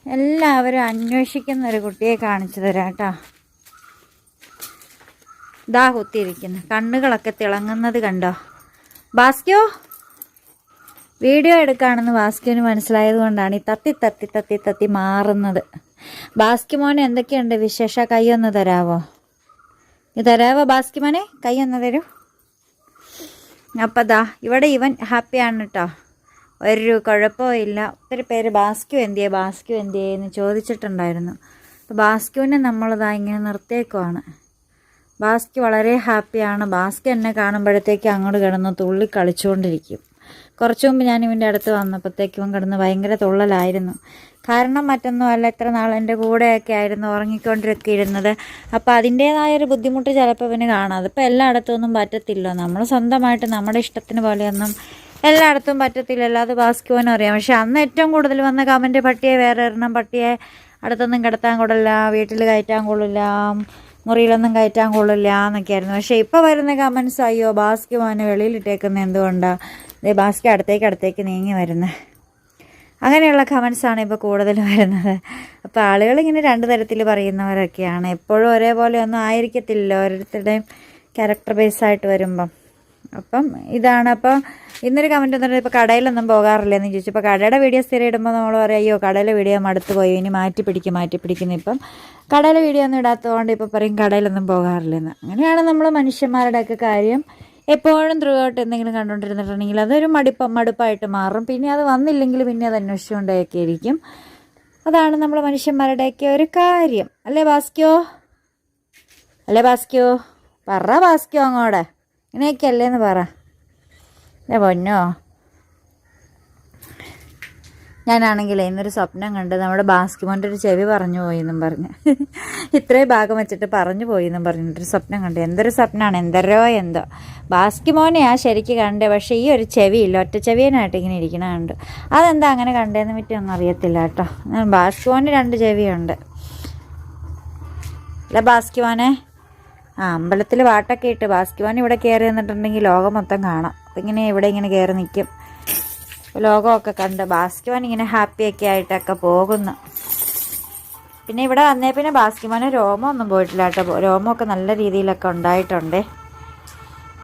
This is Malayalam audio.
എല്ലാവരും അന്വേഷിക്കുന്ന ഒരു കുട്ടിയെ കാണിച്ചു തരാം കേട്ടോ. ഇതാ കുത്തിയിരിക്കുന്നു, കണ്ണുകളൊക്കെ തിളങ്ങുന്നത് കണ്ടോ. ബാസ്ക്യോ വീഡിയോ എടുക്കുകയാണെന്ന് ബാസ്ക്യോന് മനസ്സിലായത് കൊണ്ടാണ് ഈ തത്തി തത്തി തത്തി തത്തി മാറുന്നത്. ബാസ്കി മോനെ എന്തൊക്കെയുണ്ട് വിശേഷ? കൈ ഒന്ന് തരാവോ? ഇത് തരാവോ ബാസ്കി മോനെ? കൈ ഒന്ന് തരൂ. അപ്പം ദാ ഇവിടെ ഇവൻ ഹാപ്പിയാണ് കേട്ടോ, ഒരു കുഴപ്പവും ഇല്ല. ഒത്തിരി പേര് ബാസ്ക്യു എന്തിയേ എന്ന് ചോദിച്ചിട്ടുണ്ടായിരുന്നു. അപ്പോൾ ബാസ്ക്യുവിനെ നമ്മളിതാ ഇങ്ങനെ നിർത്തിയേക്കുവാണ്. ബാസ്കി വളരെ ഹാപ്പിയാണ്. ബാസ്കി എന്നെ കാണുമ്പോഴത്തേക്ക് അങ്ങോട്ട് കിടന്ന് തുള്ളി കളിച്ചുകൊണ്ടിരിക്കും. കുറച്ചു മുമ്പ് ഞാൻ ഇവൻ്റെ അടുത്ത് വന്നപ്പോഴത്തേക്ക് ഇവൻ കിടന്ന് ഭയങ്കര തുള്ളലായിരുന്നു. കാരണം മറ്റൊന്നുമല്ല, ഇത്ര നാൾ എൻ്റെ കൂടെയൊക്കെ ആയിരുന്നു ഉറങ്ങിക്കൊണ്ടിരിക്കെ ഇരുന്നത്. അപ്പോൾ അതിൻ്റേതായൊരു ബുദ്ധിമുട്ട് ചിലപ്പോൾ ഇവന് കാണാം. അതിപ്പോൾ എല്ലായിടത്തും ഒന്നും പറ്റത്തില്ല. നമ്മൾ സ്വന്തമായിട്ട് നമ്മുടെ ഇഷ്ടത്തിന് പോലെയൊന്നും എല്ലായിടത്തും പറ്റത്തില്ലല്ലോ, അത് ബാസ്ക്യുവിനും അറിയാം. പക്ഷെ അന്ന് ഏറ്റവും കൂടുതൽ വന്ന കമൻറ്റ് പട്ടിയെ വേറെ ഒരെണ്ണം, പട്ടിയെ അടുത്തൊന്നും കിടത്താൻ കൊള്ളില്ല, വീട്ടിൽ കയറ്റാൻ കൊള്ളില്ല, മുറിയിലൊന്നും കയറ്റാൻ കൊള്ളില്ല എന്നൊക്കെയായിരുന്നു. പക്ഷേ ഇപ്പോൾ വരുന്ന കമൻസ്, അയ്യോ ബാസ്ക്യു മോനെ വെളിയിലിട്ടേക്കുന്നത് എന്തുകൊണ്ടാണ്, ഇതേ ബാസ്ക്യു അടുത്തേക്ക് നീങ്ങി വരുന്നത്, അങ്ങനെയുള്ള കമൻസാണ് ഇപ്പോൾ കൂടുതൽ വരുന്നത്. അപ്പോൾ ആളുകളിങ്ങനെ രണ്ട് തരത്തിൽ പറയുന്നവരൊക്കെയാണ്. എപ്പോഴും ഒരേപോലെ ഒന്നും ആയിരിക്കത്തില്ലല്ലോ ഓരോരുത്തരുടെയും ക്യാരക്ടർ ബേസായിട്ട് വരുമ്പം. അപ്പം ഇതാണ്. അപ്പോൾ ഇന്നൊരു കമൻറ്റ് എന്ന് പറഞ്ഞാൽ ഇപ്പോൾ കടയിലൊന്നും പോകാറില്ലെന്ന് ചോദിച്ചു. ഇപ്പോൾ കടയുടെ വീഡിയോ സ്ഥിരം ഇടുമ്പോൾ നമ്മൾ പറയും അയ്യോ കടയിലെ വീഡിയോ മടുത്ത് പോയി, ഇനി മാറ്റി പിടിക്കുന്നു. ഇപ്പം കടയിലെ വീഡിയോ ഒന്നും ഇടാത്തതുകൊണ്ട് ഇപ്പോൾ പറയും കടയിലൊന്നും പോകാറില്ലെന്ന്. അങ്ങനെയാണ് നമ്മൾ മനുഷ്യന്മാരുടെയൊക്കെ കാര്യം. എപ്പോഴും ത്രൂ ഔട്ട് എന്തെങ്കിലും കണ്ടുകൊണ്ടിരുന്നിട്ടുണ്ടെങ്കിൽ അതൊരു മടുപ്പായിട്ട് മാറും. പിന്നെ അത് വന്നില്ലെങ്കിൽ പിന്നെ അത് അന്വേഷിച്ചുകൊണ്ടൊക്കെ ഇരിക്കും. അതാണ് നമ്മൾ മനുഷ്യന്മാരുടെയൊക്കെ ഒരു കാര്യം. അല്ലേ ബാസ്ക്യോ? പറ ബാസ്ക്യോ അങ്ങോടെ, ഇങ്ങനെയൊക്കെ അല്ലേന്ന് പറ. പൊന്നോ, ഞാനാണെങ്കിൽ ഇന്നൊരു സ്വപ്നം കണ്ട് നമ്മുടെ ബാസ്ക്യമോൻ്റെ ഒരു ചെവി പറഞ്ഞു പോയെന്നും പറഞ്ഞ്, ഇത്രയും ഭാഗം വെച്ചിട്ട് പറഞ്ഞു പോയെന്നും പറഞ്ഞിട്ടൊരു സ്വപ്നം കണ്ടു. എന്തൊരു സ്വപ്നമാണ്, എന്തോ ബാസ്ക്യമോനെയാണ് ശരിക്ക് കണ്ടേ. പക്ഷേ ഈ ഒരു ചെവിയില്ല, ഒറ്റ ചെവിയനായിട്ട് ഇങ്ങനെ ഇരിക്കണ കണ്ടു. അതെന്താ അങ്ങനെ കണ്ടേന്ന് പറ്റിയൊന്നും അറിയത്തില്ല കേട്ടോ. ബാസ്ക്യമോന് 2 ചെവിയുണ്ട്. അല്ല ബാസ്ക്യമോനെ, അമ്പലത്തിൽ പാട്ടൊക്കെ ഇട്ട് ബാസ്ക്യമോൻ ഇവിടെ കയറി നിന്നിട്ടുണ്ടെങ്കിൽ ലോകം മൊത്തം കാണാം. അപ്പം ഇവിടെ ഇങ്ങനെ കയറി നിൽക്കും, ലോകമൊക്കെ കണ്ട് ബാസ്ക്യമോൻ ഇങ്ങനെ ഹാപ്പിയൊക്കെ ആയിട്ടൊക്കെ പോകുന്നു. പിന്നെ ഇവിടെ വന്നേ പിന്നെ ബാസ്ക്യമോന് രോമമൊന്നും പോയിട്ടില്ല കേട്ടോ. രോമമൊക്കെ നല്ല രീതിയിലൊക്കെ ഉണ്ടായിട്ടുണ്ടേ.